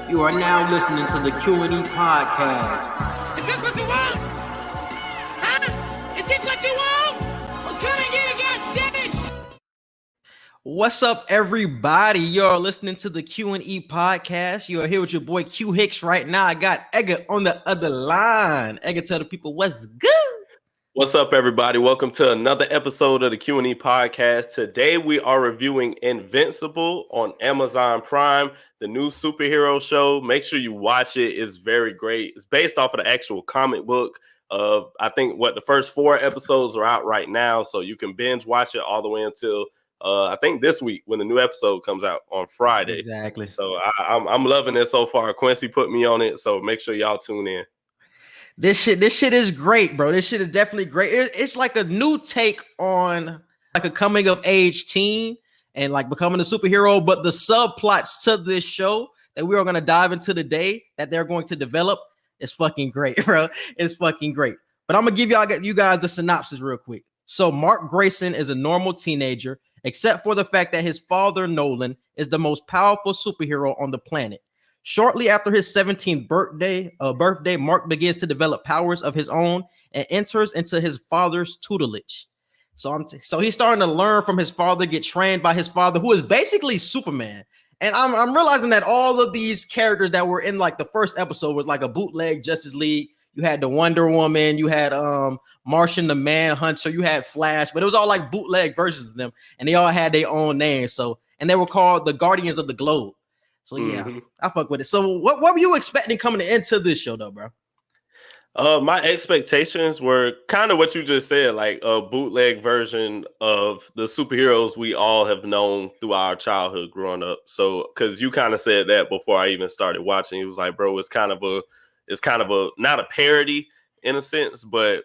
You are now listening to the Q&E podcast. Is this what you want? Huh? Is this what you want? I'm trying to get it, goddammit! What's up, everybody? You're listening to the Q&E podcast. You are here with your boy Q Hicks right now. I got Edgar on the other line. Edgar, tell the people what's good. What's up, everybody? Welcome to another episode of the Q&E podcast. Today, we are reviewing Invincible on Amazon Prime, the new superhero show. Make sure you watch it. It's very great. It's based off of the actual comic book. I think the first 4 episodes are out right now, so you can binge watch it all the way until I think this week when the new episode comes out on Friday. Exactly. So I'm loving it so far. Quincy put me on it, so make sure y'all tune in. This shit is great, bro. This shit is definitely great. It's like a new take on like a coming of age teen and like becoming a superhero. But the subplots to this show that we are going to dive into today that they're going to develop is fucking great, bro. It's fucking great. But I'm gonna give you guys the synopsis real quick. So Mark Grayson is a normal teenager, except for the fact that his father, Nolan, is the most powerful superhero on the planet. Shortly after his 17th birthday, Mark begins to develop powers of his own and enters into his father's tutelage. So he's starting to learn from his father, get trained by his father, who is basically Superman. And I'm realizing that all of these characters that were in like the first episode was like a bootleg Justice League. You had the Wonder Woman, you had Martian the Manhunter, you had Flash, but it was all like bootleg versions of them, and they all had their own names. So, and they were called the Guardians of the Globe. So yeah, I fuck with it. So what were you expecting coming into this show though, bro? My expectations were kind of what you just said, like a bootleg version of the superheroes we all have known through our childhood growing up. So, because you kind of said that before I even started watching, it was like, bro, it's kind of a not a parody in a sense, but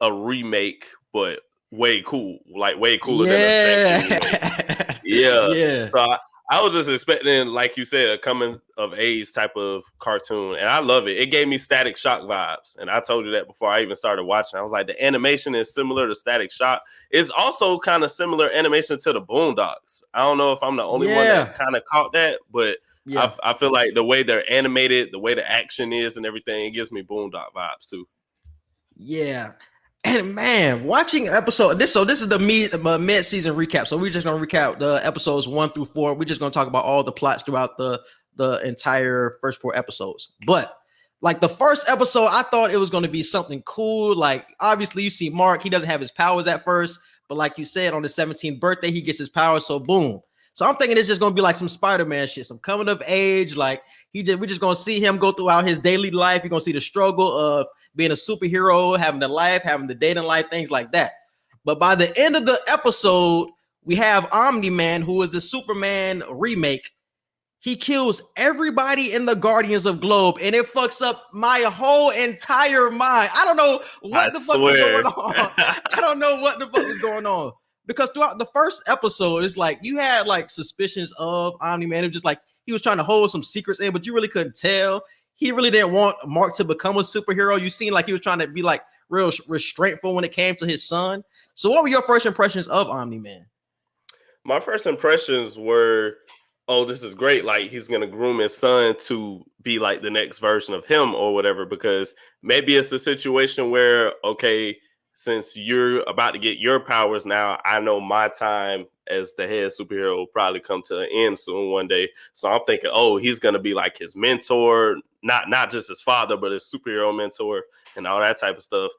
a remake, but way cool, like way cooler than a yeah. So I was just expecting, like you said, a coming of age type of cartoon, and I love it. It gave me Static Shock vibes, and I told you that before I even started watching. I was like, the animation is similar to Static Shock. It's also kind of similar animation to the Boondocks. I don't know if I'm the only one that kind of caught that, but yeah. I feel like the way they're animated, the way the action is and everything, it gives me Boondock vibes too. Yeah. And man, watching episode this is the mid-season recap. So we're just gonna recap the episodes 1 through 4. We're just gonna talk about all the plots throughout the entire first 4 episodes. But like the first episode, I thought it was gonna be something cool. Like obviously, you see Mark, he doesn't have his powers at first, but like you said, on his 17th birthday, he gets his powers. So boom. So I'm thinking it's just gonna be like some Spider-Man shit, some coming of age. Like we're just gonna see him go throughout his daily life. You're gonna see the struggle of being a superhero, having the life, having the dating life, things like that. But by the end of the episode, we have Omni Man, who is the Superman remake. He kills everybody in the Guardians of Globe, and it fucks up my whole entire mind. I don't know what the fuck was going on. I don't know what the fuck was going on. Because throughout the first episode, it's like you had like suspicions of Omni Man. It was just like he was trying to hold some secrets in, but you really couldn't tell. He really didn't want Mark to become a superhero. You seemed like he was trying to be like real restraintful when it came to his son. So what were your first impressions of Omni-Man? My first impressions were, oh, this is great. Like he's going to groom his son to be like the next version of him or whatever, because maybe it's a situation where, okay, since you're about to get your powers now, I know my time as the head superhero will probably come to an end soon one day. So I'm thinking, oh, he's going to be like his mentor, not just his father, but his superhero mentor and all that type of stuff.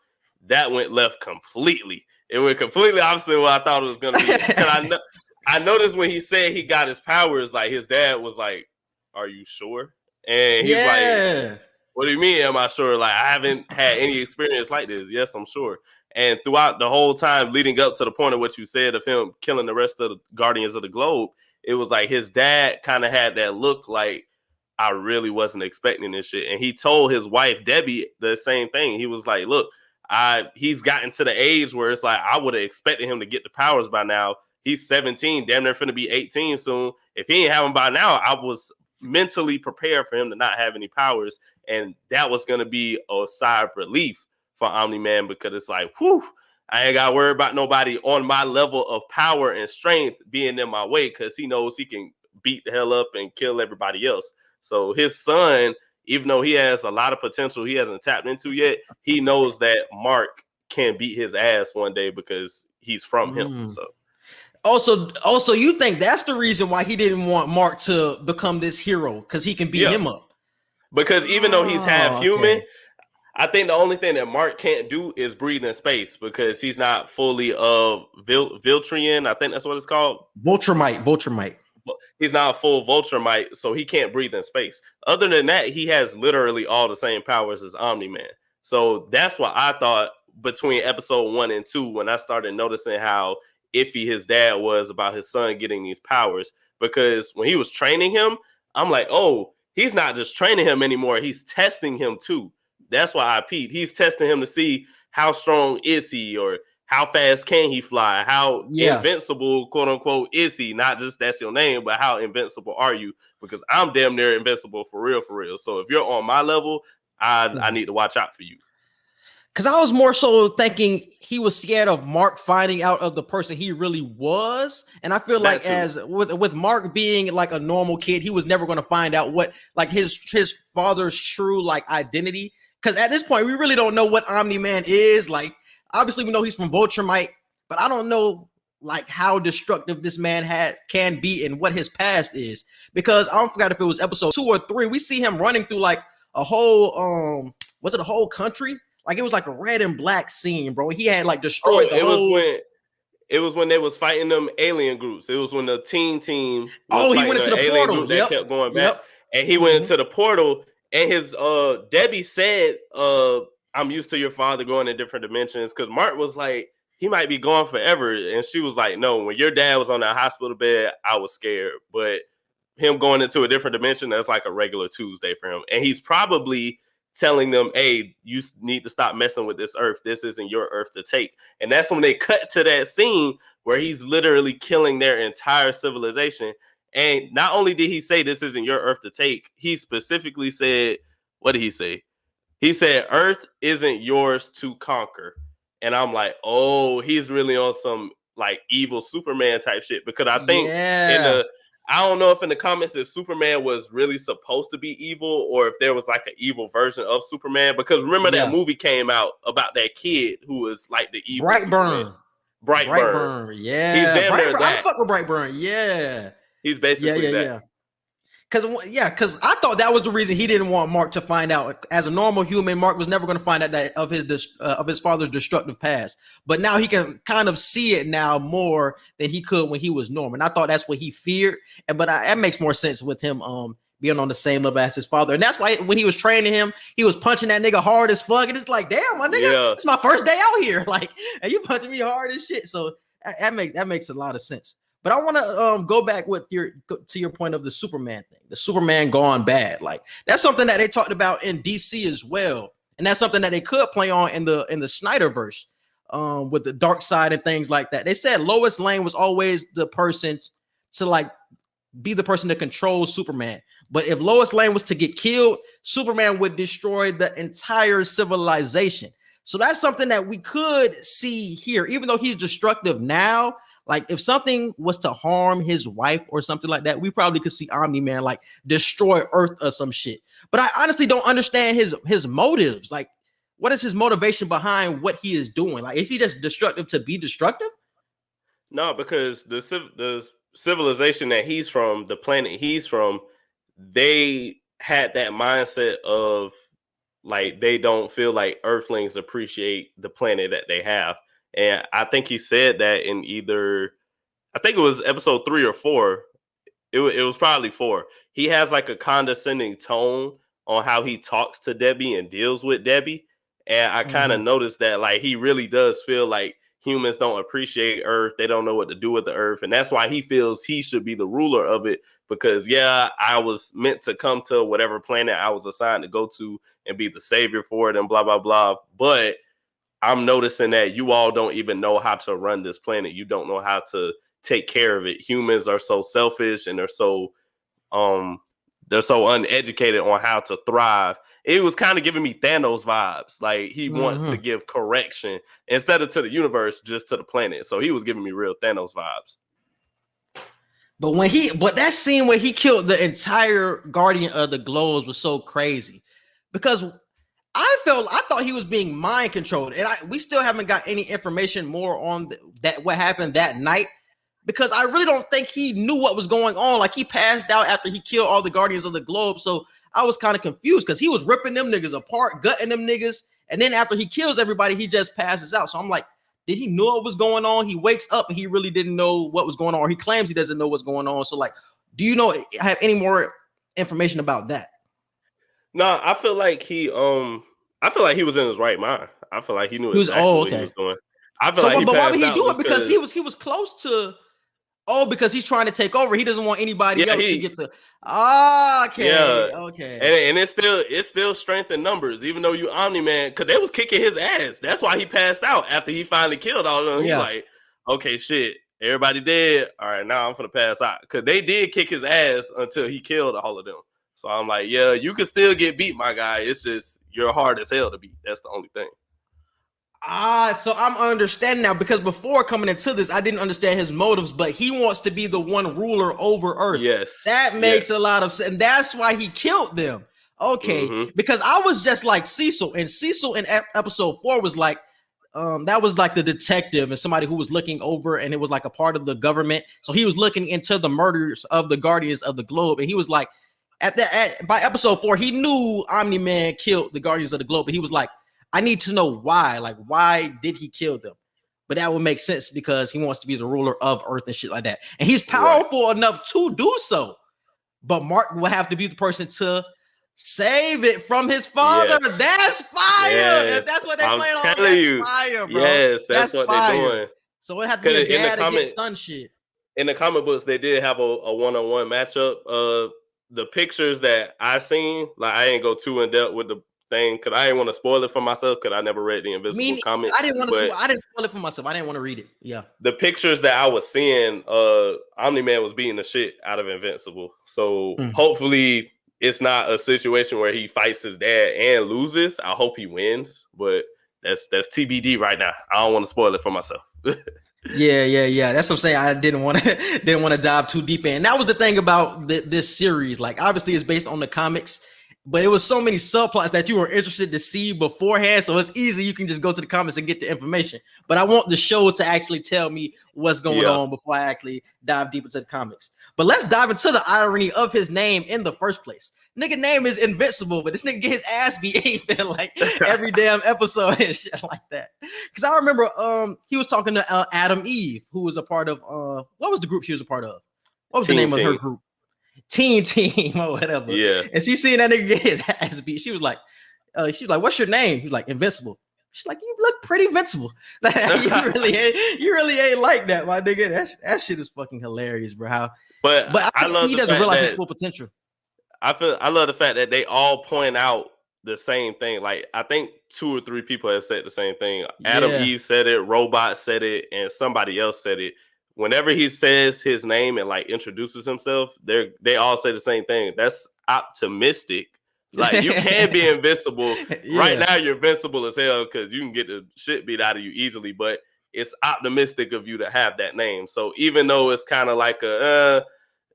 That went left completely. It went completely opposite of what I thought it was going to be. And I noticed when he said he got his powers, like his dad was like, are you sure? And he's like, what do you mean, am I sure? Like, I haven't had any experience like this. Yes, I'm sure. And throughout the whole time leading up to the point of what you said of him killing the rest of the Guardians of the Globe, it was like his dad kind of had that look like, I really wasn't expecting this shit. And he told his wife, Debbie, the same thing. He was like, look, he's gotten to the age where it's like, I would have expected him to get the powers by now. He's 17, damn near finna be 18 soon. If he ain't have them by now, I was mentally prepared for him to not have any powers. And that was going to be a sigh of relief for Omni-Man, because it's like, whew, I ain't got to worry about nobody on my level of power and strength being in my way, because he knows he can beat the hell up and kill everybody else. So his son, even though he has a lot of potential he hasn't tapped into yet, he knows that Mark can beat his ass one day because he's from him. So also, you think that's the reason why he didn't want Mark to become this hero, because he can beat him up? Because even though he's half human, okay. I think the only thing that Mark can't do is breathe in space because he's not fully Viltrian. I think that's what it's called. Vultremite. He's not full Vultremite, so he can't breathe in space. Other than that, he has literally all the same powers as Omni-Man. So that's what I thought between episode 1 and 2 when I started noticing how iffy his dad was about his son getting these powers. Because when he was training him, I'm like, oh, he's not just training him anymore. He's testing him too. That's why I peeped. He's testing him to see how strong is he, or how fast can he fly? How invincible, quote unquote, is he? Not just that's your name, but how invincible are you? Because I'm damn near invincible for real. So if you're on my level, I need to watch out for you. Because I was more so thinking he was scared of Mark finding out of the person he really was. And I feel like as with Mark being like a normal kid, he was never going to find out what like his father's true like identity. Because at this point, we really don't know what Omni-Man is. Like, obviously, we know he's from Vultremite, but I don't know like how destructive this man can be and what his past is. Because I don't forget if it was episode 2 or 3, we see him running through like a whole was it a whole country? Like it was like a red and black scene, bro. He had like destroyed the whole. It was when they was fighting them alien groups. It was when the team was he went into the portal. That kept going back, and he went into the portal. And his Debbie said, "I'm used to your father going in different dimensions." Because Mark was like, he might be gone forever, and she was like, "No, when your dad was on that hospital bed, I was scared, but him going into a different dimension, that's like a regular Tuesday for him." And he's probably telling them, hey, you need to stop messing with this earth. This isn't your earth to take. And that's when they cut to that scene where he's literally killing their entire civilization. And not only did he say this isn't your earth to take, he specifically said, what did he say? He said, Earth isn't yours to conquer. And I'm like, oh, he's really on some like evil Superman type shit. Because I think I don't know if in the comments if Superman was really supposed to be evil or if there was like an evil version of Superman. Because remember that movie came out about that kid who was like the evil Brightburn. Yeah. He's damn near that. I fuck with Brightburn. Yeah. He's basically that. Yeah. Because I thought that was the reason he didn't want Mark to find out. As a normal human, Mark was never going to find out that of his father's destructive past. But now he can kind of see it now more than he could when he was normal. And I thought that's what he feared. But that makes more sense with him being on the same level as his father. And that's why when he was training him, he was punching that nigga hard as fuck. And it's like, damn, my nigga, it's my first day out here. Like, and you punching me hard as shit. So that makes a lot of sense. But I want to go back to your point of the Superman thing, the Superman gone bad. Like that's something that they talked about in DC as well, and that's something that they could play on in the Snyderverse with the dark side and things like that. They said Lois Lane was always the person to like be the person to control Superman. But if Lois Lane was to get killed, Superman would destroy the entire civilization. So that's something that we could see here, even though he's destructive now. Like if something was to harm his wife or something like that, we probably could see Omni-Man like destroy Earth or some shit. But I honestly don't understand his motives. Like, what is his motivation behind what he is doing? Like, is he just destructive to be destructive? No, because the civilization that he's from, the planet he's from, they had that mindset of like they don't feel like Earthlings appreciate the planet that they have. And I think he said that in either, I think it was episode 3 or 4. It was probably 4. He has like a condescending tone on how he talks to Debbie and deals with Debbie. And I kind of noticed that like he really does feel like humans don't appreciate Earth. They don't know what to do with the Earth. And that's why he feels he should be the ruler of it. Because, I was meant to come to whatever planet I was assigned to go to and be the savior for it and blah, blah, blah. But I'm noticing that you all don't even know how to run this planet. You don't know how to take care of it. Humans are so selfish and they're so uneducated on how to thrive. It was kind of giving me Thanos vibes. Like he wants to give correction instead of to the universe, just to the planet. So he was giving me real Thanos vibes. But that scene where he killed the entire Guardian of the Globes was so crazy because I thought he was being mind controlled, and we still haven't got any information more on that what happened that night because I really don't think he knew what was going on. Like he passed out after he killed all the Guardians of the Globe, so I was kind of confused because he was ripping them niggas apart, gutting them niggas, and then after he kills everybody, he just passes out. So I'm like, did he know what was going on? He wakes up and he really didn't know what was going on, or he claims he doesn't know what's going on. So like, do you have any more information about that? No, I feel like he was in his right mind. I feel like he knew exactly what he was doing. I feel like but why would he do it? Because he was close to. Oh, because he's trying to take over. He doesn't want anybody else to get the. Okay. And it's still strength in numbers, even though you Omni Man, because they was kicking his ass. That's why he passed out after he finally killed all of them. He's like, okay, shit, everybody dead. All right, now I'm gonna pass out because they did kick his ass until he killed all of them. So I'm like, yeah, you can still get beat, my guy. It's just you're hard as hell to beat. That's the only thing. So I'm understanding now because before coming into this, I didn't understand his motives, but he wants to be the one ruler over Earth. Yes. That makes a lot of sense. And that's why he killed them. Okay. Because I was just like Cecil, and Cecil in episode 4 was like, that was like the detective and somebody who was looking over, and it was like a part of the government. So he was looking into the murders of the Guardians of the Globe, and he was like, by episode 4, he knew Omni-Man killed the Guardians of the Globe, but he was like, I need to know why. Like, why did he kill them? But that would make sense because he wants to be the ruler of Earth and shit like that. And he's powerful enough to do so. But Mark will have to be the person to save it from his father. Yes. That's fire. Yes. If that's what they're playing on, that's fire, bro. Yes, that's what they're doing. So it had to be a dad against son shit. In the comic books, they did have a one-on-one matchup. The pictures that I seen, like I ain't go too in depth with the thing because I didn't want to spoil it for myself because I never read the Invincible comics. I didn't spoil it for myself. I didn't want to read it. Yeah. The pictures that I was seeing, Omni-Man was beating the shit out of Invincible. So hopefully it's not a situation where he fights his dad and loses. I hope he wins, but that's TBD right now. I don't want to spoil it for myself. Yeah. That's what I'm saying. I didn't want to dive too deep in. And that was the thing about this series. Like, obviously, it's based on the comics, but it was so many subplots that you were interested to see beforehand. So it's easy. You can just go to the comics and get the information. But I want the show to actually tell me what's going on before I actually dive deep into the comics. But let's dive into the irony of his name in the first place. Nigga name is Invincible, but this nigga get his ass beat like every damn episode and shit like that. Because I remember he was talking to Adam Eve, who was a part of what was the group she was a part of? What was the name of her group? Teen Team or whatever. Yeah. And she seen that nigga get his ass beat. She was like, what's your name? He's like, Invincible. She's like, you look pretty invincible. Like, you really ain't like that, my nigga. That shit is fucking hilarious, bro. But I think he doesn't realize his full potential. I love the fact that they all point out the same thing. Like, I think 2 or 3 people have said the same thing. Adam Eve said it, Robot said it, and somebody else said it. Whenever he says his name and like introduces himself, they all say the same thing. That's optimistic. Like, you can be invincible. Right now, you're invincible as hell because you can get the shit beat out of you easily. But it's optimistic of you to have that name. So even though it's kind of like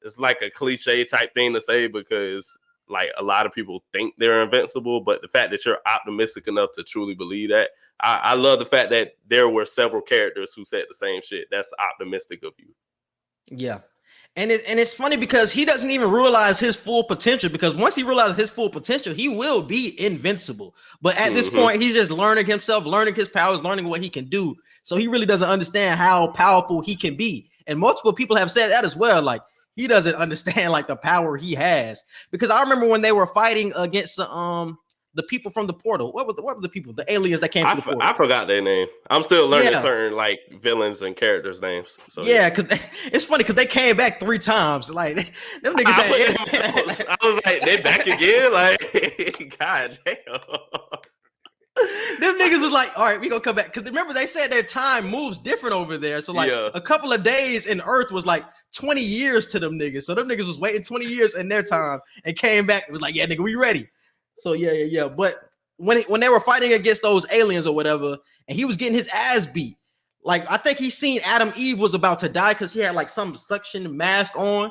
it's like a cliche type thing to say because like a lot of people think they're invincible, but the fact that you're optimistic enough to truly believe that, I love the fact that there were several characters who said the same shit. That's optimistic of you. Yeah. And it's funny because he doesn't even realize his full potential, because once he realizes his full potential, he will be invincible. But at this point, he's just learning himself, learning his powers, learning what he can do. So he really doesn't understand how powerful he can be. And multiple people have said that as well. Like, he doesn't understand like the power he has, because I remember when they were fighting against the people from the portal. What were the people? The aliens that came from the portal. I forgot their name. I'm still learning certain like villains and characters' names. So because it's funny because they came back 3 times. Like, them niggas. I was like, they back again. Like, god damn. Them niggas was like, all right, we gonna come back, because remember they said their time moves different over there. So like a couple of days in Earth was like 20 years to them niggas. So them niggas was waiting 20 years in their time and came back. It was like, yeah, nigga, we ready. So yeah. But when they were fighting against those aliens or whatever, and he was getting his ass beat, Like I think he seen Adam Eve was about to die because he had like some suction mask on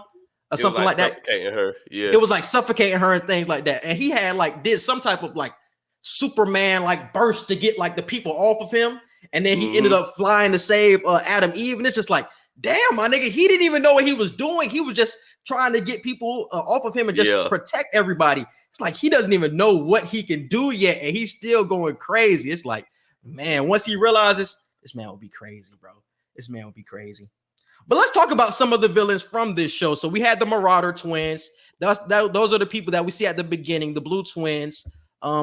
or something like that. Suffocating her. Yeah. It was like suffocating her and things like that. And he had like did some type of like Superman like burst to get like the people off of him. And then he ended up flying to save Adam Eve. And it's just like, damn, my nigga, he didn't even know what he was doing. He was just trying to get people off of him and just protect everybody. It's like he doesn't even know what he can do yet. And he's still going crazy. It's like, man, once he realizes, this man will be crazy, bro. This man will be crazy. But let's talk about some of the villains from this show. So we had the Marauder Twins. Those are the people that we see at the beginning, the Blue Twins.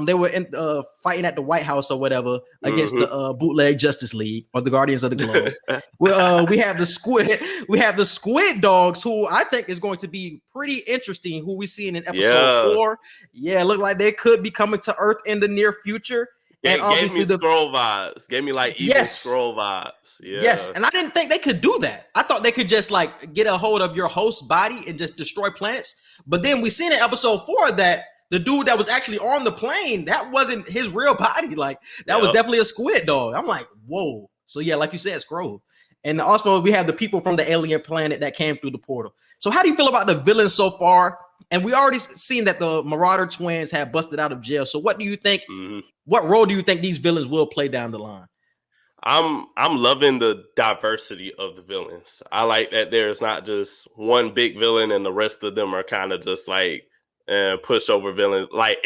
They were fighting at the White House or whatever against the bootleg Justice League or the Guardians of the Globe. We have the Squid Dogs, who I think is going to be pretty interesting. Who we see in episode 4. Yeah, look like they could be coming to Earth in the near future. And obviously gave me scroll vibes. Gave me like evil scroll vibes. Yeah. Yes, and I didn't think they could do that. I thought they could just like get a hold of your host body and just destroy planets. But then we seen in episode 4 that the dude that was actually on the plane, that wasn't his real body. Like that was definitely a squid dog. I'm like, whoa. So yeah, like you said, scroll. And also we have the people from the alien planet that came through the portal. So how do you feel about the villains so far? And we already seen that the Marauder Twins have busted out of jail. So what do you think? What role do you think these villains will play down the line? I'm loving the diversity of the villains. I like that there's not just one big villain and the rest of them are kind of just like pushover villains, like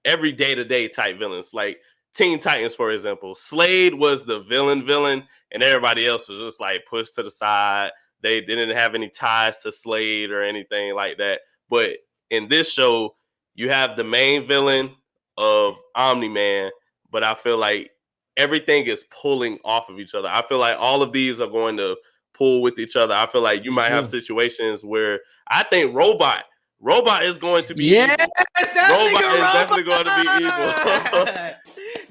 every day-to-day type villains, like Teen Titans, for example. Slade was the villain, and everybody else was just like pushed to the side. They didn't have any ties to Slade or anything like that. But in this show, you have the main villain of Omni-Man, but I feel like everything is pulling off of each other. I feel like all of these are going to pull with each other. I feel like you might have situations where I think Robot is going to be evil. Robot is definitely going to be evil.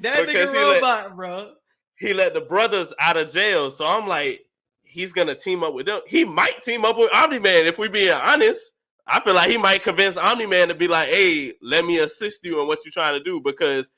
That nigga Robot, bro. He let the brothers out of jail, so I'm like, he's going to team up with them. He might team up with Omni-Man, if we're being honest. I feel like he might convince Omni-Man to be like, hey, let me assist you in what you're trying to do, because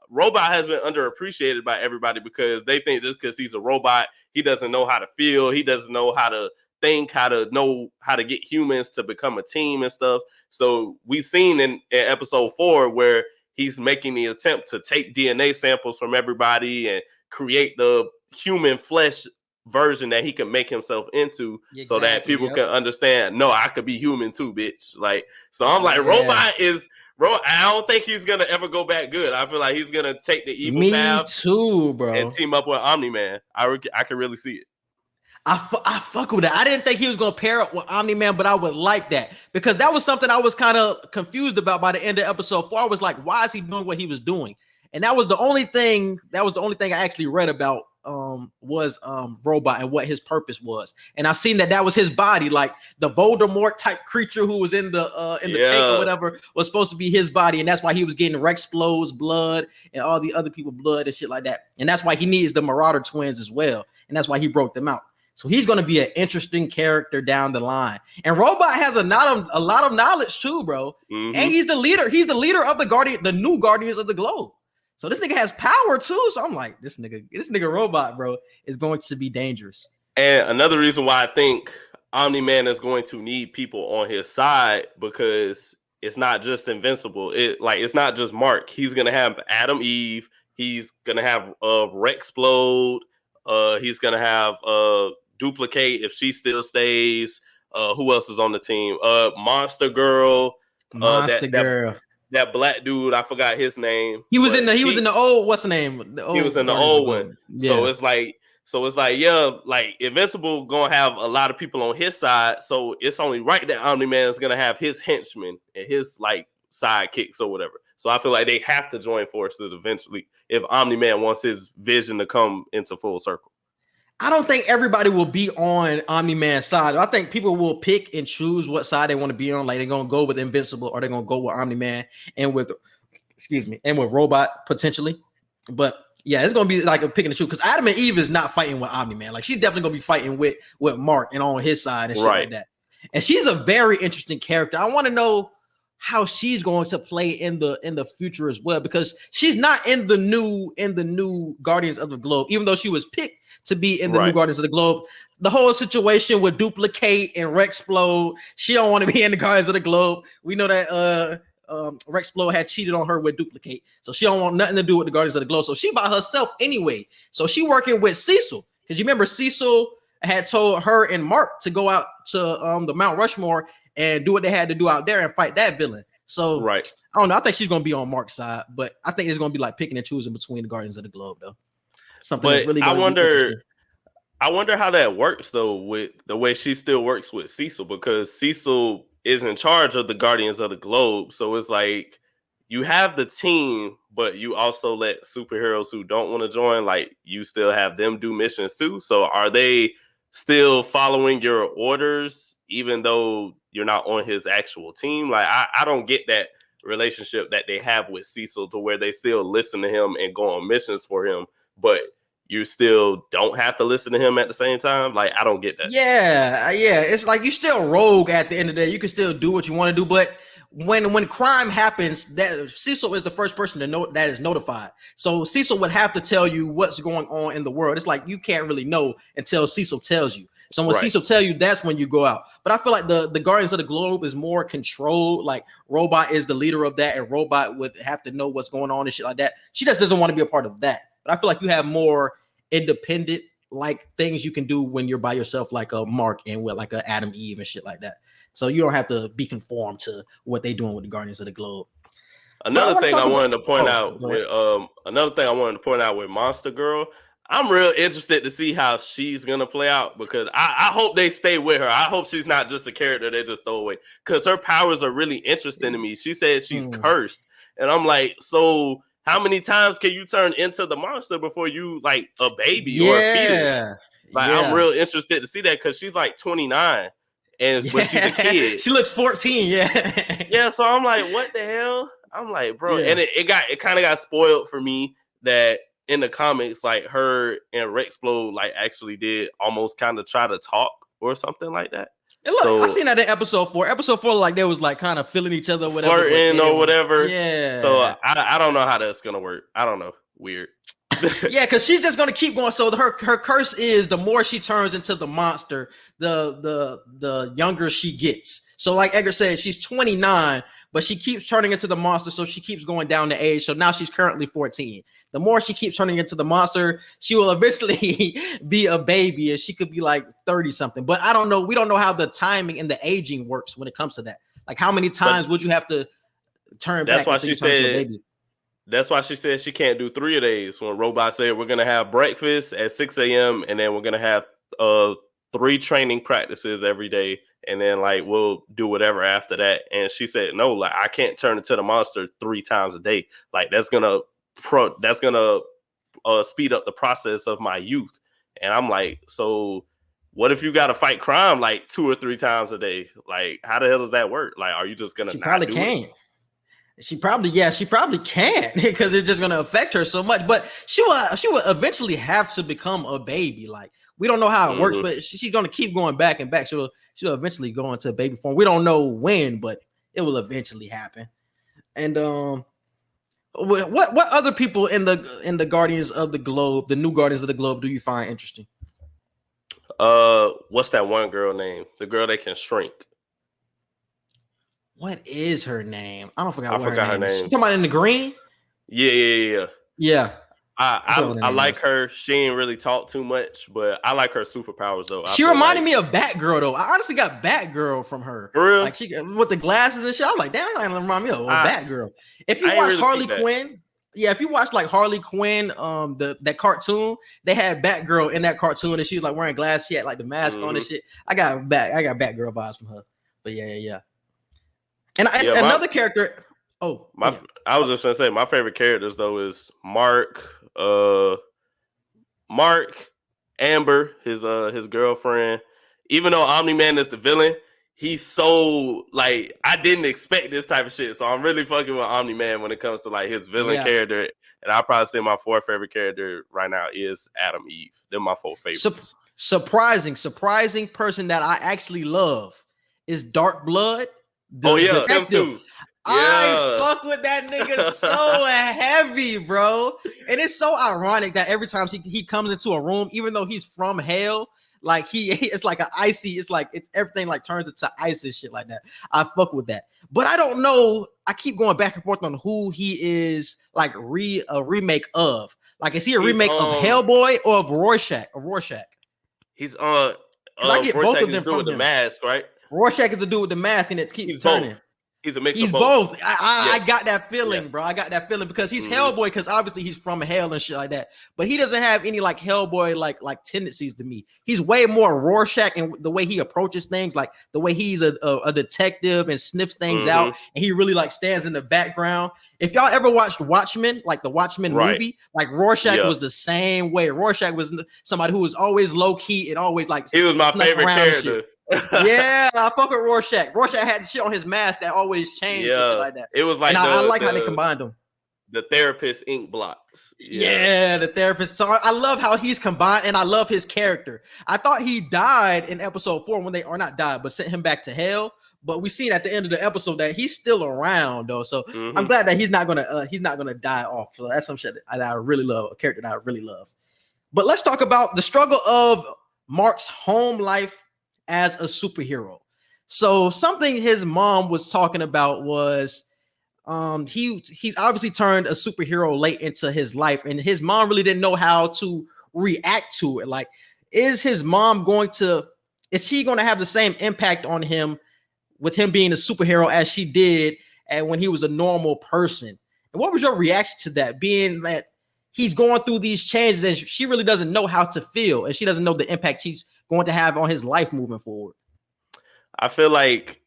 Robot has been underappreciated by everybody because they think just because he's a robot, he doesn't know how to feel. He doesn't know how to think, how to get humans to become a team and stuff. So we've seen in episode 4 where he's making the attempt to take DNA samples from everybody and create the human flesh version that he can make himself into, so that people can understand, no, I could be human too, bitch. Like, so I'm like, Robot is I don't think he's gonna ever go back good. I feel like he's gonna take the evil path too, bro, and team up with Omni-Man. I can really see it. I fuck with it. I didn't think he was gonna pair up with Omni-Man, but I would like that, because that was something I was kind of confused about by the end of episode 4. I was like, why is he doing what he was doing? And that was the only thing I actually read about was Robot and what his purpose was. And I've seen that was his body, like the Voldemort type creature who was in the tank or whatever was supposed to be his body, and that's why he was getting Rexplode's blood and all the other people's blood and shit like that. And that's why he needs the Marauder Twins as well, and that's why he broke them out. So he's going to be an interesting character down the line. And Robot has a lot of knowledge too, bro. And he's the leader. He's the leader of the new Guardians of the Globe. So this nigga has power too. So I'm like, this nigga Robot, bro, is going to be dangerous. And another reason why I think Omni-Man is going to need people on his side, because it's not just Invincible. It's not just Mark. He's gonna have Adam Eve. He's gonna have Rexplode. He's gonna have Duplicate if she still stays. Who else is on the team? Monster Girl. That black dude, I forgot his name. He was in the old, what's the name? He was in the old one. Yeah. So it's like, yeah, like Invincible gonna have a lot of people on his side. So it's only right that Omni-Man is gonna have his henchmen and his like sidekicks or whatever. So I feel like they have to join forces eventually if Omni-Man wants his vision to come into full circle. I don't think everybody will be on Omni-Man's side. I think people will pick and choose what side they want to be on. Like they're gonna go with Invincible or they're gonna go with Omni-Man and with Robot potentially. But yeah, it's gonna be like a pick and choose, because Adam and Eve is not fighting with Omni-Man. Like she's definitely gonna be fighting with Mark and on his side and shit like that. And she's a very interesting character. I want to know how she's going to play in the future as well, because she's not in the new Guardians of the Globe, even though she was picked to be in the new Guardians of the Globe. The whole situation with Duplicate and Rexplode, she don't want to be in the Guardians of the Globe. We know that Rexplode had cheated on her with Duplicate, so she don't want nothing to do with the Guardians of the Globe. So she by herself anyway. So she working with Cecil, because you remember Cecil had told her and Mark to go out to the Mount Rushmore and do what they had to do out there and fight that villain. So I don't know. I think she's gonna be on Mark's side, but I think it's gonna be like picking and choosing between the Guardians of the Globe, though. Something that's really. I wonder how that works though, with the way she still works with Cecil, because Cecil is in charge of the Guardians of the Globe. So it's like you have the team, but you also let superheroes who don't want to join, like you still have them do missions too. So are they still following your orders, even though you're not on his actual team? Like, I don't get that relationship that they have with Cecil, to where they still listen to him and go on missions for him, but you still don't have to listen to him at the same time. Like, I don't get that. Yeah. It's like you still rogue at the end of the day. You can still do what you want to do, but when crime happens, that Cecil is the first person to know that is notified. So Cecil would have to tell you what's going on in the world. It's like you can't really know until Cecil tells you. So when Cecil tell you, that's when you go out. But I feel like the Guardians of the Globe is more controlled. Like Robot is the leader of that, and Robot would have to know what's going on and shit like that. She just doesn't want to be a part of that. But I feel like you have more independent like things you can do when you're by yourself, like a Mark and with like a Adam Eve and shit like that. So you don't have to be conformed to what they're doing with the Guardians of the Globe. Another thing I wanted to point out with Monster Girl, I'm real interested to see how she's gonna play out, because I hope they stay with her. I hope she's not just a character they just throw away, because her powers are really interesting to me. She says she's cursed, and I'm like, so how many times can you turn into the monster before you like a baby or a fetus? Like, I'm real interested to see that, because she's like 29. But she's a kid. She looks 14. Yeah. So I'm like, what the hell? I'm like, bro. Yeah. And it kind of got spoiled for me that in the comics, like her and Rexplode like actually did almost kind of try to talk or something like that. And look, I seen that in episode 4. Episode 4, like they was like kind of feeling each other, whatever, flirting or whatever. Yeah. So I don't know how that's gonna work. I don't know. Weird. Yeah, because she's just gonna keep going. So her curse is the more she turns into the monster, the younger she gets. So like Edgar said, she's 29, but she keeps turning into the monster, so she keeps going down the age. So now she's currently 14. The more she keeps turning into the monster, she will eventually be a baby, and she could be like 30 something. But I don't know. We don't know how the timing and the aging works when it comes to that. Like, how many times would you have to turn back? That's why she said. That's why she said she can't do 3 days. When Robot said we're gonna have breakfast at 6 a.m. and then we're gonna have 3 training practices every day, and then like we'll do whatever after that. And she said no, like I can't turn into the monster 3 times a day. Like that's gonna speed up the process of my youth. And I'm like, so what if you got to fight crime like 2 or 3 times a day? Like, how the hell does that work? Like, are you just gonna? She probably can't. She probably can't, because it's just gonna affect her so much. But she will eventually have to become a baby. Like, we don't know how it works, but she's gonna keep going back and back. She'll eventually go into baby form. We don't know when, but it will eventually happen. And what other people in the Guardians of the Globe, the new Guardians of the Globe, do you find interesting? What's that one girl name? The girl that can shrink. What is her name? I forgot her name. She talking about in the green? Yeah. I like her. She ain't really talk too much, but I like her superpowers though. She reminded me of Batgirl though. I honestly got Batgirl from her. For real? Like she with the glasses and shit. I'm like, damn, that remind me of Batgirl. If you watch Harley Quinn, if you watch like Harley Quinn, that cartoon, they had Batgirl in that cartoon, and she was like wearing glasses. She had like the mask on and shit. I got Batgirl vibes from her. But yeah. And another character. I was just gonna say my favorite characters though is Mark, Amber, his girlfriend. Even though Omni-Man is the villain, he's so like I didn't expect this type of shit. So I'm really fucking with Omni-Man when it comes to like his villain character. And I'll probably say my 4th favorite character right now is Adam Eve. They're my 4 favorites. Surprising person that I actually love is Dark Blood. Him too. I fuck with that nigga so heavy, bro. And it's so ironic that every time he comes into a room, even though he's from hell, like it's like an icy, everything like turns into ice and shit like that. I fuck with that. But I don't know. I keep going back and forth on who he is like a remake of. Like, is he a remake of Hellboy or of Rorschach? He's on. I get both of them from the mask, right? Rorschach is the dude with the mask, and it keeps turning. Both. He's a mix of both. I got that feeling, bro. I got that feeling because he's Hellboy, because obviously he's from hell and shit like that. But he doesn't have any like Hellboy like tendencies to me. He's way more Rorschach in the way he approaches things, like the way he's a detective and sniffs things out, and he really like stands in the background. If y'all ever watched Watchmen, like the Watchmen movie, like Rorschach was the same way. Rorschach was somebody who was always low key and always like he was my favorite character. Yeah, I fuck with Rorschach. Rorschach had shit on his mask that always changed and shit like that. It was like, and I like how they combined them. The therapist ink blocks. Yeah, the therapist. So I love how he's combined, and I love his character. I thought he died in episode 4 when they are not died, but sent him back to hell. But we seen at the end of the episode that he's still around though. So I'm glad that he's not gonna die off. So that's some shit that I really love, a character that I really love. But let's talk about the struggle of Mark's home life as a superhero. So something his mom was talking about was he's obviously turned a superhero late into his life, and his mom really didn't know how to react to it. Like, is she going to have the same impact on him with him being a superhero as she did and when he was a normal person? And what was your reaction to that, being that he's going through these changes and she really doesn't know how to feel, and she doesn't know the impact she's going to have on his life moving forward? I feel like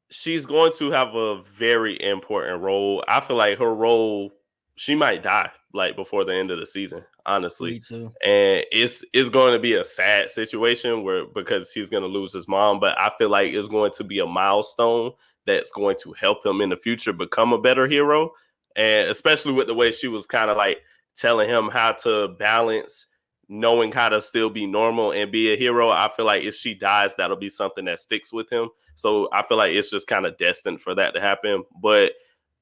she's going to have a very important role. I feel like her role, she might die like before the end of the season, honestly. Me too. And it's going to be a sad situation because he's going to lose his mom, but I feel like it's going to be a milestone that's going to help him in the future become a better hero. And especially with the way she was kind of like telling him how to balance knowing how to still be normal and be a hero. I feel like if she dies, that'll be something that sticks with him. So I feel like it's just kind of destined for that to happen. But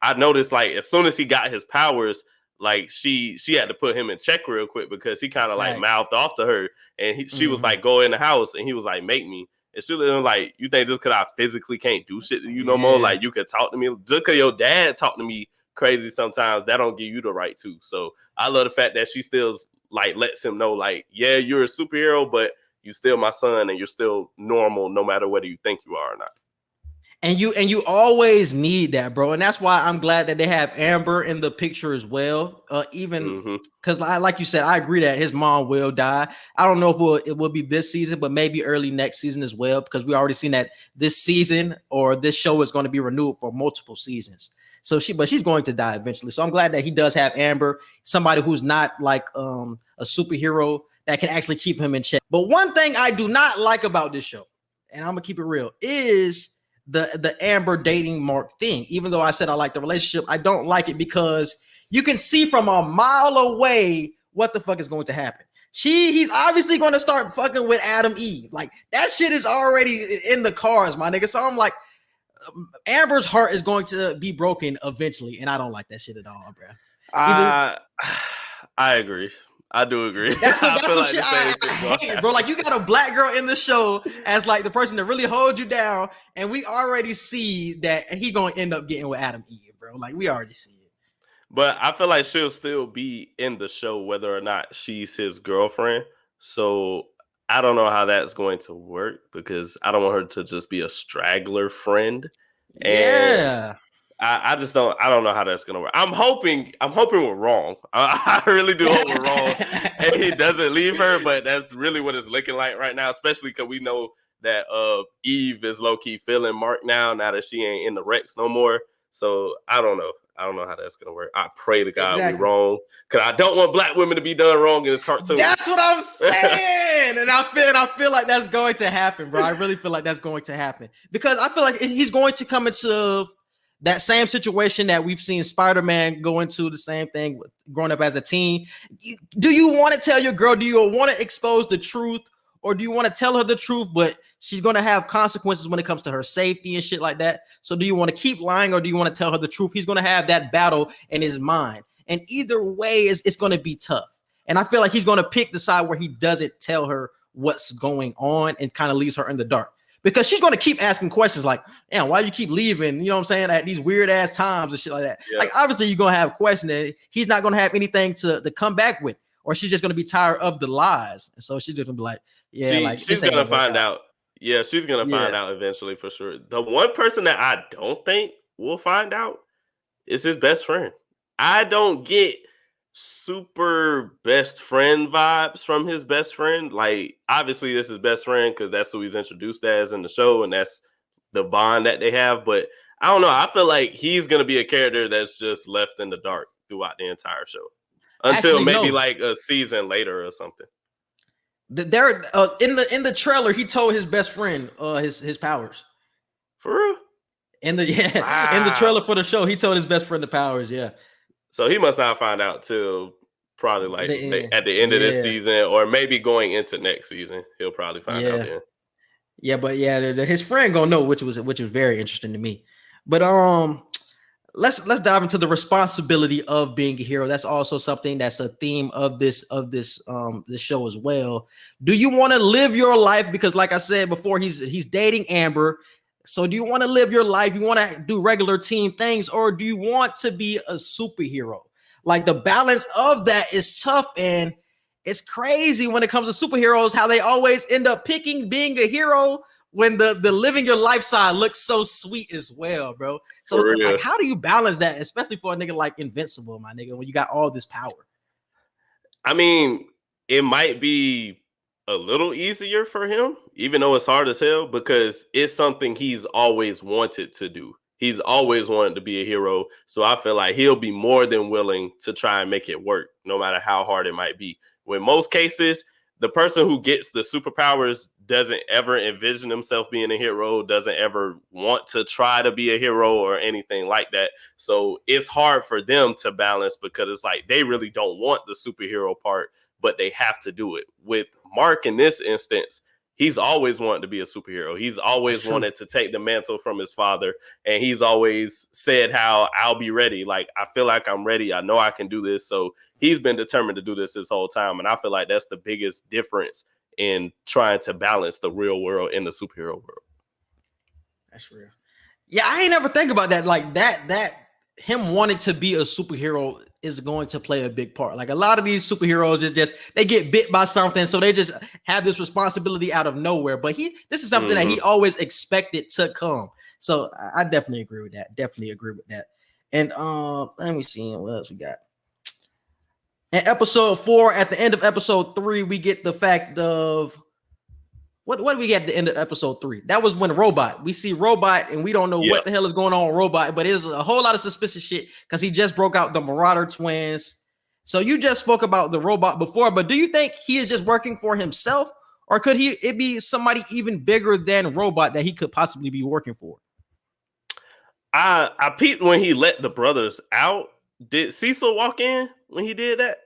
I noticed, like, as soon as he got his powers, like she had to put him in check real quick because he kind of like mouthed off to her, and she was like, go in the house, and he was like, make me. And she was like, you think just because I physically can't do shit to you no more, like you could talk to me, just because your dad talk to me crazy sometimes, that don't give you the right to. So I love the fact that she still like lets him know, like, yeah, you're a superhero, but you still my son, and you're still normal no matter whether you think you are or not. And you always need that, bro. And that's why I'm glad that they have Amber in the picture as well. Even because, like you said, I agree that his mom will die. I don't know if it will be this season, but maybe early next season as well, because we already seen that this season or this show is going to be renewed for multiple seasons. So she's going to die eventually. So I'm glad that he does have Amber, somebody who's not like a superhero that can actually keep him in check. But one thing I do not like about this show, and I'm gonna keep it real, is the Amber dating Mark thing. Even though I said I like the relationship, I don't like it because you can see from a mile away what the fuck is going to happen. He's obviously going to start fucking with Adam Eve. Like, that shit is already in the cards, my nigga. So I'm like, Amber's heart is going to be broken eventually, and I don't like that shit at all, bro. I agree. I do agree. That's some shit I hate, bro. Like, you got a black girl in the show as like the person to really hold you down, and we already see that he gonna end up getting with Adam Eve, bro. Like, we already see it. But I feel like she'll still be in the show whether or not she's his girlfriend. So I don't know how that's going to work because I don't want her to just be a straggler friend. And I don't know how that's gonna work. I'm hoping we're wrong. I really do hope we're wrong, and he doesn't leave her. But that's really what it's looking like right now, especially because we know that Eve is low key feeling Mark now that she ain't in the Rex no more. So I don't know how that's gonna work. I pray to God we're wrong, because I don't want black women to be done wrong in this cartoon. That's what I'm saying, and I feel like that's going to happen, bro. I really feel like that's going to happen because I feel like he's going to come into that same situation that we've seen Spider-Man go into, the same thing with growing up as a teen. Do you want to tell your girl? Do you want to expose the truth, or do you want to tell her the truth, but she's going to have consequences when it comes to her safety and shit like that? So do you want to keep lying, or do you want to tell her the truth? He's going to have that battle in his mind. And either way, it's going to be tough. And I feel like he's going to pick the side where he doesn't tell her what's going on and kind of leaves her in the dark. Because she's going to keep asking questions like, "Yeah, why you keep leaving?" You know what I'm saying? At these weird ass times and shit like that. Yeah. Like, obviously, you're going to have questions that he's not going to have anything to come back with, or she's just going to be tired of the lies. And so she's just going to be like, yeah, she's going to find out. Yeah, she's going to find out eventually for sure. The one person that I don't think will find out is his best friend. I don't get super best friend vibes from his best friend. Like, obviously this is best friend because that's who he's introduced as in the show, and that's the bond that they have. But I don't know, I feel like he's gonna be a character that's just left in the dark throughout the entire show until like a season later or something. There in the trailer he told his best friend his powers. For real? In the trailer for the show he told his best friend the powers. So he must not find out till probably like at the end of this season, or maybe going into next season. He'll probably find out then. Yeah, but his friend gonna know, which was very interesting to me. But let's dive into the responsibility of being a hero. That's also something that's a theme of this show as well. Do you want to live your life? Because like I said before, he's dating Amber. So do you want to live your life? You want to do regular team things, or do you want to be a superhero? Like, the balance of that is tough, and it's crazy when it comes to superheroes, how they always end up picking being a hero when the living your life side looks so sweet as well, bro. So like, how do you balance that, especially for a nigga like Invincible, my nigga, when you got all this power? I mean, it might be a little easier for him, even though it's hard as hell, because it's something he's always wanted to do. He's always wanted to be a hero. So I feel like he'll be more than willing to try and make it work, no matter how hard it might be. When most cases, the person who gets the superpowers doesn't ever envision himself being a hero, doesn't ever want to try to be a hero or anything like that. So it's hard for them to balance, because it's like they really don't want the superhero part, but they have to do it. With Mark in this instance, he's always wanted to be a superhero. He's always wanted to take the mantle from his father. And he's always said how I'll be ready. Like, I feel like I'm ready. I know I can do this. So he's been determined to do this whole time. And I feel like that's the biggest difference in trying to balance the real world and the superhero world. That's real. Yeah, I ain't never think about that. Like that him wanting to be a superhero is going to play a big part. Like, a lot of these superheroes is just, they get bit by something, so they just have this responsibility out of nowhere. But this is something that he always expected to come. So I definitely agree with that. And let me see what else we got. In episode 4, at the end of episode 3, we get the fact of what do we get at the end of episode 3? That was when we see Robot, and we don't know what the hell is going on with Robot, but there's a whole lot of suspicious shit because he just broke out the Marauder Twins. So you just spoke about the Robot before, but do you think he is just working for himself, or could it be somebody even bigger than Robot that he could possibly be working for? I peeped when he let the brothers out. Did Cecil walk in when he did that?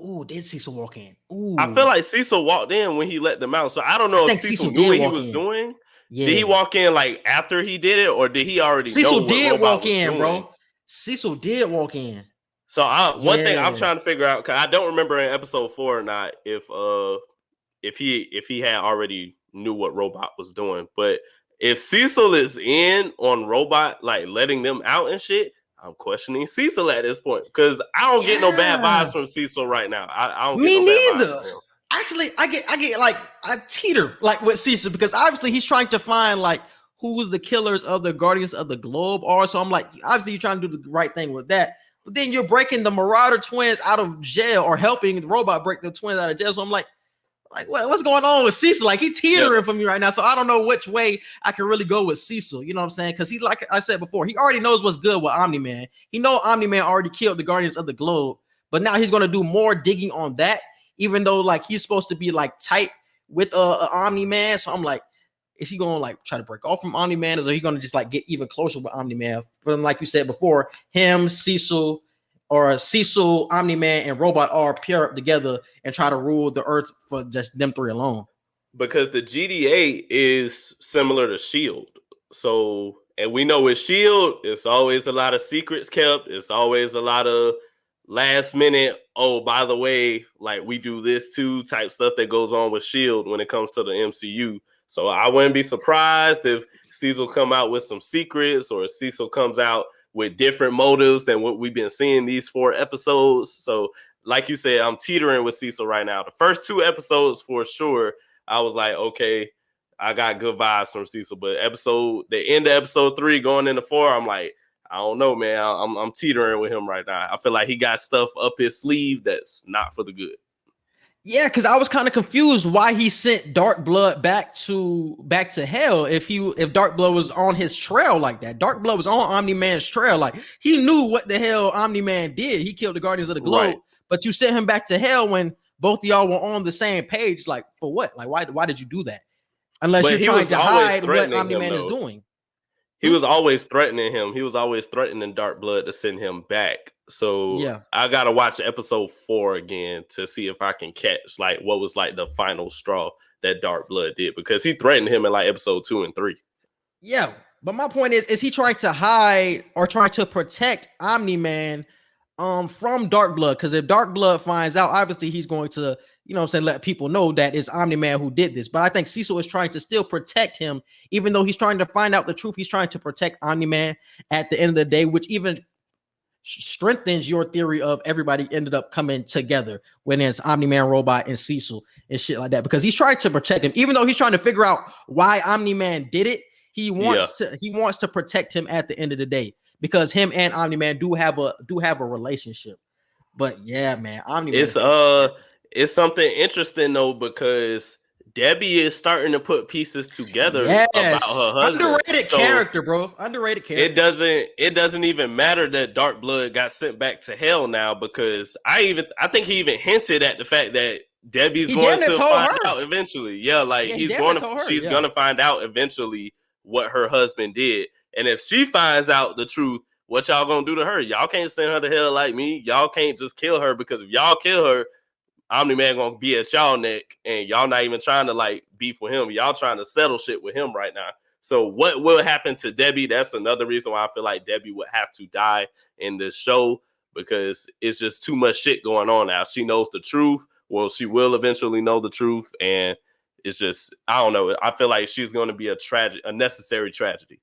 Oh, did Cecil walk in? Ooh. I feel like Cecil walked in when he let them out. So I don't know if Cecil knew what he was doing. Yeah. Did he walk in like after he did it, or did he already know what did walk in, doing? Bro. Cecil did walk in. So one thing I'm trying to figure out, because I don't remember in episode 4 or not if he had already knew what Robot was doing. But if Cecil is in on Robot, like letting them out and shit, I'm questioning Cecil at this point, because I don't get no bad vibes from Cecil right now. I don't. Me neither. Actually, I get like I teeter like with Cecil, because obviously he's trying to find like who the killers of the Guardians of the Globe are. So I'm like, obviously you're trying to do the right thing with that, but then you're breaking the Marauder Twins out of jail, or helping the Robot break the twins out of jail. So I'm like what's going on with Cecil? Like, he teetering for me right now. So I don't know which way I can really go with Cecil. You know what I'm saying? Because he, like I said before, he already knows what's good with Omni-Man. He know Omni-Man already killed the Guardians of the Globe, but now he's going to do more digging on that, even though like he's supposed to be like tight with Omni-Man. So I'm like, is he going to like try to break off from Omni-Man, or is he going to just like get even closer with Omni-Man? But like you said before, him, Cecil, Omni-Man, and Robot all pair up together and try to rule the earth for just them three alone. because the GDA is similar to Shield. So, and we know with Shield, it's always a lot of secrets kept. It's always a lot of last minute, oh, by the way, like we do this too type stuff that goes on with Shield when it comes to the MCU. So I wouldn't be surprised if Cecil come out with some secrets, or Cecil comes out with different motives than what we've been seeing these 4 episodes. So like you said, I'm teetering with Cecil right now. The first 2 episodes for sure, I was like, okay, I got good vibes from Cecil. But the end of episode 3 going into 4, I'm like, I don't know, man. I'm teetering with him right now. I feel like he got stuff up his sleeve that's not for the good. Yeah, because I was kind of confused why he sent Dark Blood back to hell if Dark Blood was on his trail like that. Dark Blood was on Omni-Man's trail. Like, he knew what the hell Omni-Man did. He killed the Guardians of the Globe, right. But you sent him back to hell when both of y'all were on the same page. Like, for what? Like, why did you do that? Unless you're trying to hide what Omni-Man is doing. He was always threatening him. He was always threatening Dark Blood to send him back. So yeah, I gotta watch episode 4 again to see if I can catch like what was like the final straw that Dark Blood did, because he threatened him in like episode 2 and 3. Yeah, but my point is he trying to hide or trying to protect Omni-Man from Dark Blood? Because if Dark Blood finds out, obviously he's going to, you know what I'm saying, let people know that it's Omni-Man who did this. But I think Cecil is trying to still protect him, even though he's trying to find out the truth. He's trying to protect Omni-Man at the end of the day, which even strengthens your theory of everybody ended up coming together when it's Omni-Man, Robot, and Cecil and shit like that, because he's trying to protect him. Even though he's trying to figure out why Omni-Man did it, he wants to protect him at the end of the day, because him and Omni-Man do have a relationship. But yeah, man, Omni-Man. It's something interesting though, because Debbie is starting to put pieces together about her husband. Underrated character, bro. Underrated character. It doesn't even matter that Dark Blood got sent back to hell now, because I think he even hinted at the fact that Debbie's going to find out eventually. Yeah, like she's gonna find out eventually what her husband did. And if she finds out the truth, what y'all gonna do to her? Y'all can't send her to hell like me. Y'all can't just kill her, because if y'all kill her, Omni-Man gonna be at y'all neck, and y'all not even trying to like beef with him. Y'all trying to settle shit with him right now. So what will happen to Debbie? That's another reason why I feel like Debbie would have to die in this show, because it's just too much shit going on now. She knows the truth. Well, she will eventually know the truth, and it's just, I don't know. I feel like she's going to be a necessary tragedy.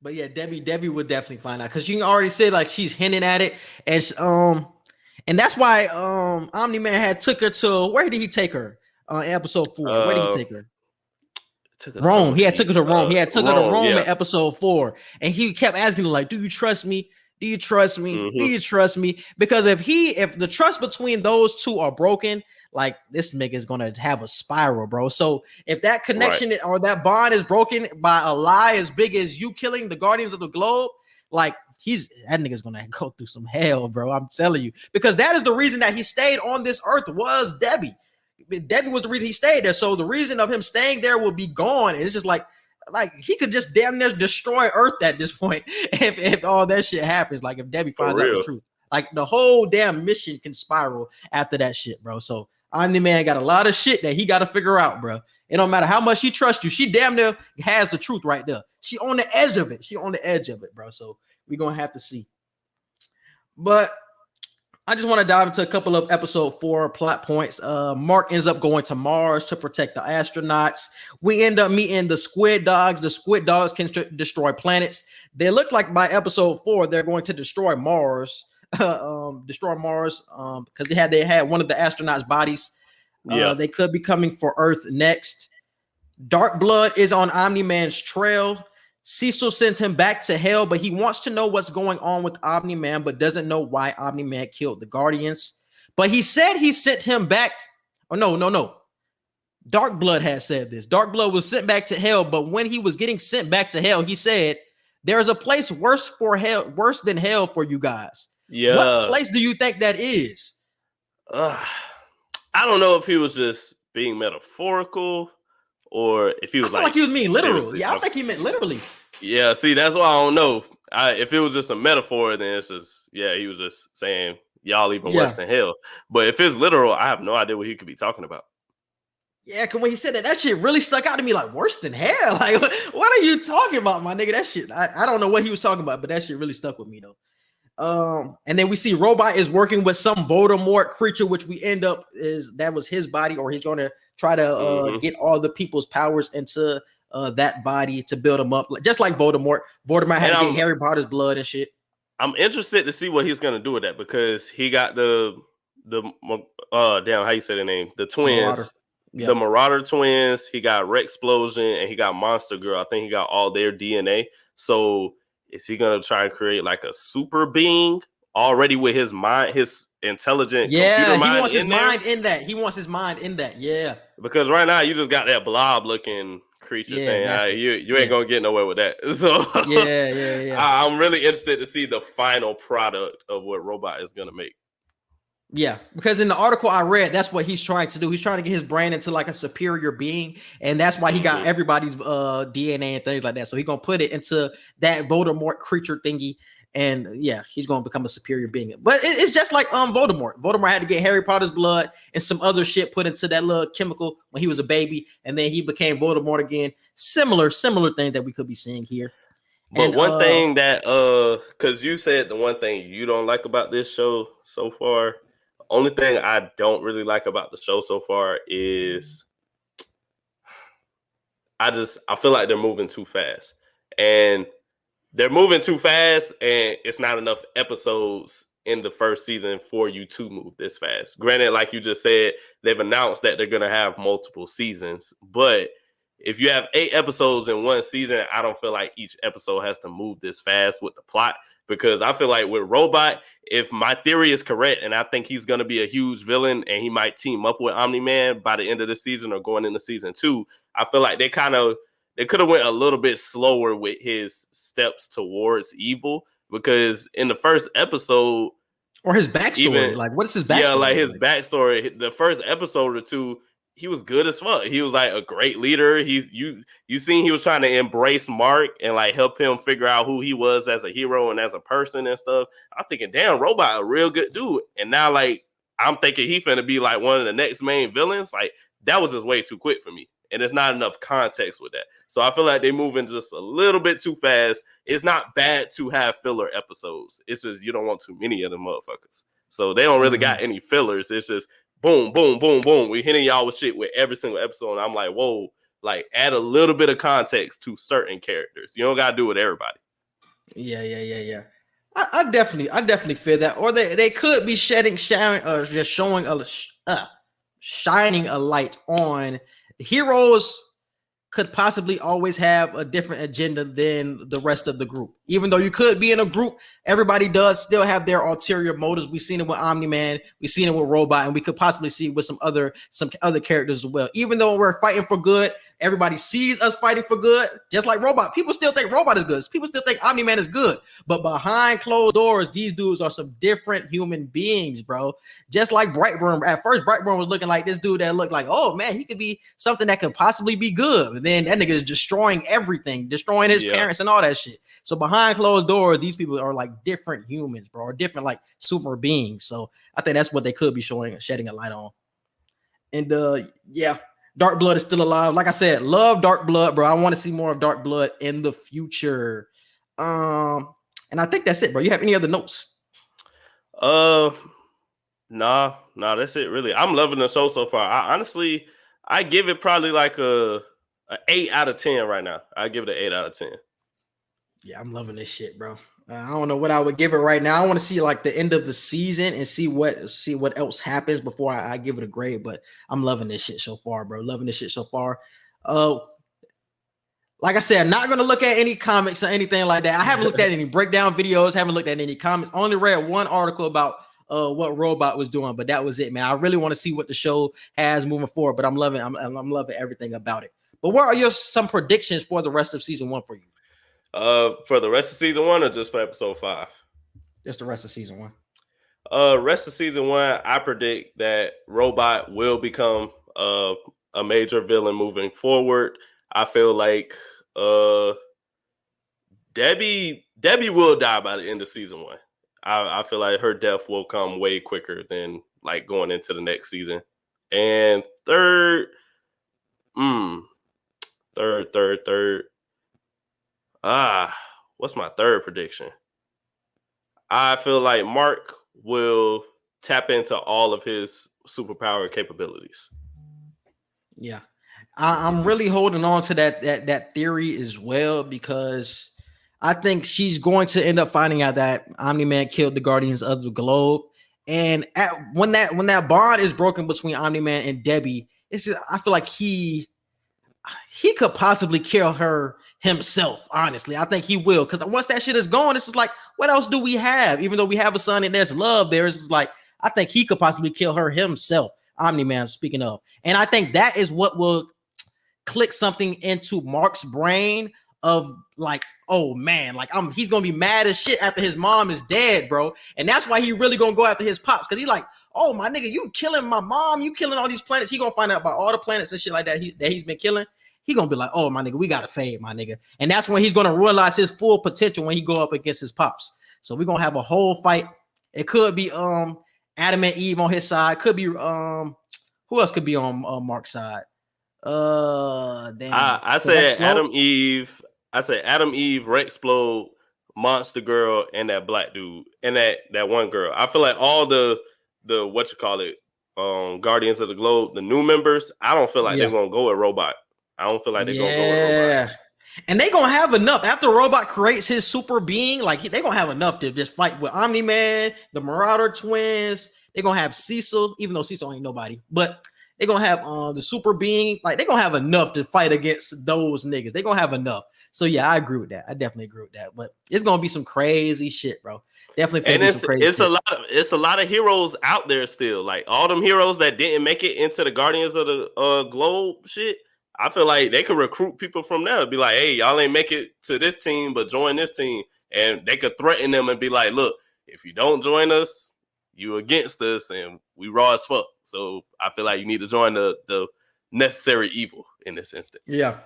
But yeah, Debbie would definitely find out, because you can already say like she's hinting at it, and that's why Omni-Man had took her to, where did he take her on episode 4? Where did he take her? Rome. He had took her to Rome. He had took her to Rome in episode 4, and he kept asking her like, "Do you trust me? Do you trust me? Mm-hmm. Do you trust me?" Because if the trust between those two are broken, like, this nigga is gonna have a spiral, bro. So if that connection or that bond is broken by a lie as big as you killing the Guardians of the Globe, like, that nigga's gonna go through some hell, bro. I'm telling you, because that is the reason that he stayed on this earth, was Debbie. Debbie was the reason he stayed there. So the reason of him staying there will be gone. And it's just like he could just damn near destroy Earth at this point if all that shit happens. Like, if Debbie finds out the truth, like, the whole damn mission can spiral after that shit, bro. So Omni-Man got a lot of shit that he got to figure out, bro. It don't matter how much she trusts you. She damn near has the truth right there. She on the edge of it. Bro. So we're going to have to see. But I just want to dive into a couple of episode 4 plot points. Mark ends up going to Mars to protect the astronauts. We end up meeting the squid dogs. The squid dogs can destroy planets. They look like by episode 4, they're going to destroy Mars. Because they had one of the astronauts' bodies. They could be coming for Earth next. Dark Blood is on Omni-Man's trail. Cecil sends him back to hell, but he wants to know what's going on with Omni-Man, but doesn't know why Omni-Man killed the Guardians. But he said he sent him back. Oh, no. Dark Blood has said this. Dark Blood was sent back to hell, but when he was getting sent back to hell, he said, "There's a place worse than hell for you guys." Yeah. What place do you think that is? I don't know if he was just being metaphorical, or if he was like he was mean literal. Yeah, I think he meant literally. Yeah, see, that's why I don't know. If it was just a metaphor, then it's just, he was just saying y'all even worse than hell. But if it's literal, I have no idea what he could be talking about. Yeah, cause when he said that, that shit really stuck out to me like worse than hell. Like, what are you talking about, my nigga? That shit, I don't know what he was talking about, but that shit really stuck with me though. And then we see Robot is working with some Voldemort creature, which we end up is that was his body, or he's going to try to get all the people's powers into that body to build him up, just like Voldemort. Voldemort had to get Harry Potter's blood and shit. I'm interested to see what he's going to do with that because he got the damn, how you say the name? The twins. Marauder. Yep. The Marauder Twins. He got Rexplosion and he got Monster Girl. I think he got all their DNA. So is he gonna try and create like a super being already with his mind, his intelligent computer mind? He wants his mind in that. He wants his mind in that. Yeah. Because right now you just got that blob looking creature thing. You ain't gonna get nowhere with that. So yeah. I'm really interested to see the final product of what Robot is gonna make. Yeah, because in the article I read, that's what he's trying to do. He's trying to get his brain into like a superior being, and that's why he got everybody's DNA and things like that. So he's gonna put it into that Voldemort creature thingy, and yeah, he's gonna become a superior being. But it's just like Voldemort. Voldemort had to get Harry Potter's blood and some other shit put into that little chemical when he was a baby, and then he became Voldemort again. Similar thing that we could be seeing here. But and, one thing that because you said the one thing you don't like about this show so far. Only thing I don't really like about the show so far is I feel like they're moving too fast. And they're moving too fast, and it's not enough episodes in the first season for you to move this fast. Granted, like you just said, they've announced that they're going to have multiple seasons. But if you have 8 episodes in one season, I don't feel like each episode has to move this fast with the plot. Because I feel like with Robot, if my theory is correct, and I think he's going to be a huge villain and he might team up with Omni-Man by the end of the season or going into season 2, I feel like they could have went a little bit slower with his steps towards evil. Because in the first episode... Or his backstory. Like, what is his backstory? Yeah, like his backstory. The first episode or two, he was good as fuck. He was like a great leader. You seen he was trying to embrace Mark and like help him figure out who he was as a hero and as a person and stuff. I'm thinking, damn, Robot, a real good dude. And now like I'm thinking he finna be like one of the next main villains. Like that was just way too quick for me. And there's not enough context with that. So I feel like they moving just a little bit too fast. It's not bad to have filler episodes. It's just you don't want too many of them motherfuckers. So they don't really got any fillers. It's just boom, boom, boom, boom. We hitting y'all with shit with every single episode. And I'm like, whoa, like add a little bit of context to certain characters. You don't gotta do it with everybody. Yeah. I definitely feel that. Or they could be shining a light on heroes. Could possibly always have a different agenda than the rest of the group. Even though you could be in a group, everybody does still have their ulterior motives. We've seen it with Omni-Man, we've seen it with Robot, and we could possibly see it with some other characters as well. Even though we're fighting for good, everybody sees us fighting for good, just like Robot. People still think Robot is good. People still think Omni-Man is good. But behind closed doors, these dudes are some different human beings, bro. Just like Brightburn. At first, Brightburn was looking like this dude that looked like, oh man, he could be something that could possibly be good. And then that nigga is destroying everything, destroying his parents and all that shit. So behind closed doors, these people are like different humans, bro, or different like super beings. So I think that's what they could be shedding a light on. And yeah, Dark Blood is still alive. Like I said, love Dark Blood, bro. I want to see more of Dark Blood in the future. And I think that's it, bro. You have any other notes? Nah, that's it really. I'm loving the show so far. I give it probably like a 8 out of 10 right now. I give it an 8 out of 10. Yeah, I'm loving this shit, bro. I don't know what I would give it right now. I want to see like the end of the season and see what else happens before I give it a grade. But I'm loving this shit so far, bro. Loving this shit so far. Like I said, I'm not gonna look at any comics or anything like that. I haven't looked at any breakdown videos. Haven't looked at any comics. Only read one article about what Robot was doing, but that was it, man. I really want to see what the show has moving forward. But I'm loving everything about it. But what are some predictions for the rest of season 1 for you? For the rest of season 1 or just for episode 5? Just the rest of season 1. Rest of season 1, I predict that Robot will become a major villain moving forward. I feel like Debbie will die by the end of season 1. I feel like her death will come way quicker than like going into the next season. And third, Third. What's my third prediction? I feel like Mark will tap into all of his superpower capabilities. Yeah, I'm really holding on to that theory as well, because I think she's going to end up finding out that Omni-Man killed the Guardians of the Globe, and when that bond is broken between Omni-Man and Debbie, I feel like he could possibly kill her himself. Honestly, I think he will, because once that shit is gone, it's just like, what else do we have? Even though we have a son and there's love there, it's just like, I think he could possibly kill her himself. Omni-Man, speaking of, and I think that is what will click something into Mark's brain of like, oh man, like he's gonna be mad as shit after his mom is dead, bro, and that's why he really gonna go after his pops, because he's like, oh my nigga, you killing my mom, you killing all these planets. He gonna find out about all the planets and shit like that he's been killing. He gonna be like, oh my nigga, we gotta fade, my nigga, and that's when he's gonna realize his full potential when he go up against his pops. So we're gonna have a whole fight. It could be Adam and Eve on his side. Could be who else could be on Mark's side? I said Adam Eve. I said Adam Eve, Rexplode, Monster Girl, and that black dude, and that one girl. I feel like all the what you call it, Guardians of the Globe, the new members. I don't feel like they're gonna go with Robot. I don't feel like they're gonna go with Robot. And they're gonna have enough after Robot creates his super being. Like they're gonna have enough to just fight with Omni-Man, the Marauder Twins. They're gonna have Cecil, even though Cecil ain't nobody, but they're gonna have the super being. Like they're gonna have enough to fight against those niggas. They're gonna have enough. So yeah, I agree with that. I definitely agree with that. But it's gonna be some crazy shit, bro. Definitely. And it's a lot of heroes out there still. Like all them heroes that didn't make it into the Guardians of the Globe shit. I feel like they could recruit people from there. Be like, hey, y'all ain't make it to this team, but join this team. And they could threaten them and be like, look, if you don't join us, you against us, and we raw as fuck. So I feel like you need to join the necessary evil in this instance. Yeah.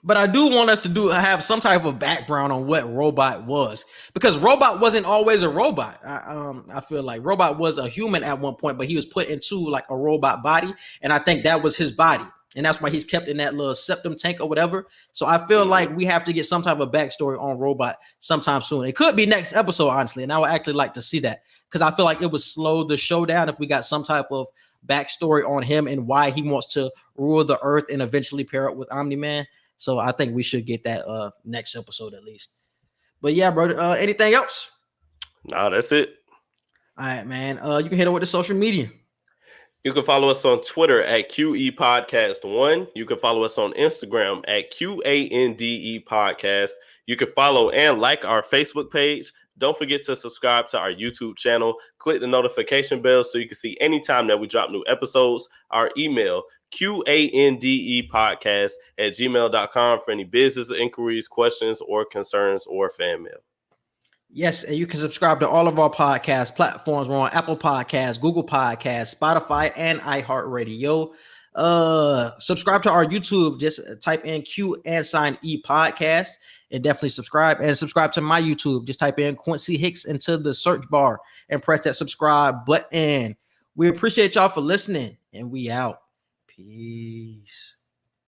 But I do want us to have some type of background on what Robot was, because Robot wasn't always a robot. I feel like Robot was a human at one point, but he was put into like a robot body, and I think that was his body. And that's why he's kept in that little septum tank or whatever. So I feel like we have to get some type of backstory on Robot sometime soon. It could be next episode, honestly. And I would actually like to see that, because I feel like it would slow the show down if we got some type of backstory on him and why he wants to rule the earth and eventually pair up with Omni-Man. So I think we should get that next episode at least. But yeah, bro, anything else? No, that's it. All right, man. You can hit it with the social media. You can follow us on Twitter at QE Podcast 1. You can follow us on Instagram at QANDE Podcast. You can follow and like our Facebook page. Don't forget to subscribe to our YouTube channel. Click the notification bell so you can see anytime that we drop new episodes. Our email, QANDEpodcast@gmail.com for any business inquiries, questions, or concerns, or fan mail. Yes, and you can subscribe to all of our podcast platforms. We're on Apple Podcasts, Google Podcasts, Spotify, and iHeartRadio. Subscribe to our YouTube. Just type in Q&E Podcast and definitely subscribe. And subscribe to my YouTube. Just type in Quincy Hicks into the search bar and press that subscribe button. We appreciate y'all for listening, and we out. Peace.